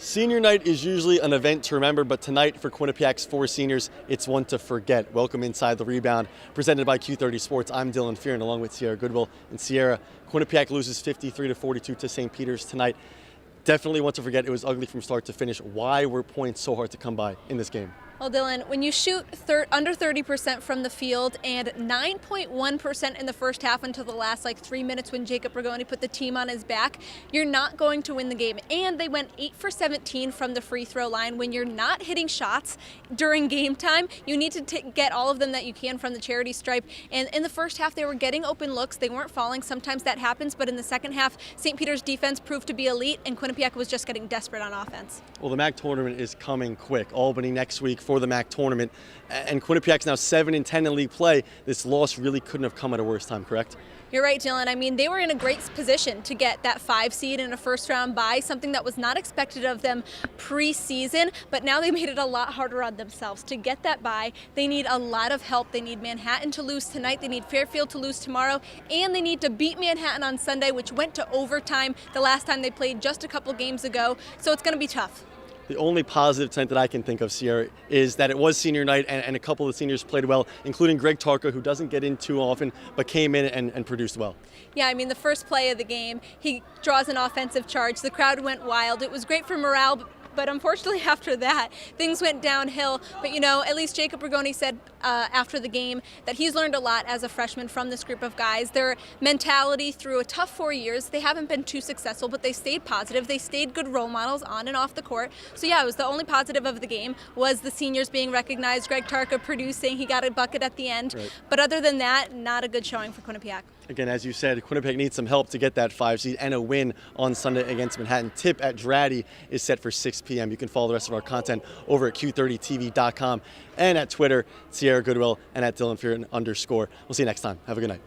Senior night is usually an event to remember, but tonight for Quinnipiac's four seniors, it's one to forget. Welcome inside the rebound, presented by Q30 Sports. I'm Dylan Fearon, along with Sierra Goodwill. And Sierra, Quinnipiac loses 53-42 to St. Peter's tonight. Definitely one to forget. It was ugly from start to finish. Why were points so hard to come by in this game? Well, Dylan, when you shoot under 30% from the field and 9.1% in the first half until the last 3 minutes when Jacob Rigoni put the team on his back, you're not going to win the game. And they went 8 for 17 from the free throw line. When you're not hitting shots during game time, you need to get all of them that you can from the charity stripe. And in the first half, they were getting open looks. They weren't falling. Sometimes that happens. But in the second half, St. Peter's defense proved to be elite, and Quinnipiac was just getting desperate on offense. Well, the MAC tournament is coming quick. Albany next week for the MAC tournament, and Quinnipiac's now 7-10 in league play. This loss really couldn't have come at a worse time, correct? You're right, Dylan. I mean, they were in a great position to get that 5 seed in a first-round bye, something that was not expected of them preseason, but now they made it a lot harder on themselves. To get that bye, they need a lot of help. They need Manhattan to lose tonight, they need Fairfield to lose tomorrow, and they need to beat Manhattan on Sunday, which went to overtime the last time they played just a couple games ago, so it's going to be tough. The only positive tonight that I can think of, Sierra, is that it was senior night and a couple of the seniors played well, including Greg Tarka, who doesn't get in too often, but came in and produced well. Yeah, I mean, the first play of the game, he draws an offensive charge. The crowd went wild. It was great for morale, but unfortunately after that, things went downhill. But, at least Jacob Rigoni said after the game that he's learned a lot as a freshman from this group of guys. Their mentality through a tough 4 years, they haven't been too successful, but they stayed positive. They stayed good role models on and off the court. So, yeah, it was the only positive of the game was the seniors being recognized, Greg Tarka producing. He got a bucket at the end. Right. But other than that, not a good showing for Quinnipiac. Again, as you said, Quinnipiac needs some help to get that 5 seed and a win on Sunday against Manhattan. Tip at Draddy is set for 6 p.m. You can follow the rest of our content over at Q30TV.com and at Twitter, Sierra Goodwill, and at Dylan Fearon _. We'll see you next time. Have a good night.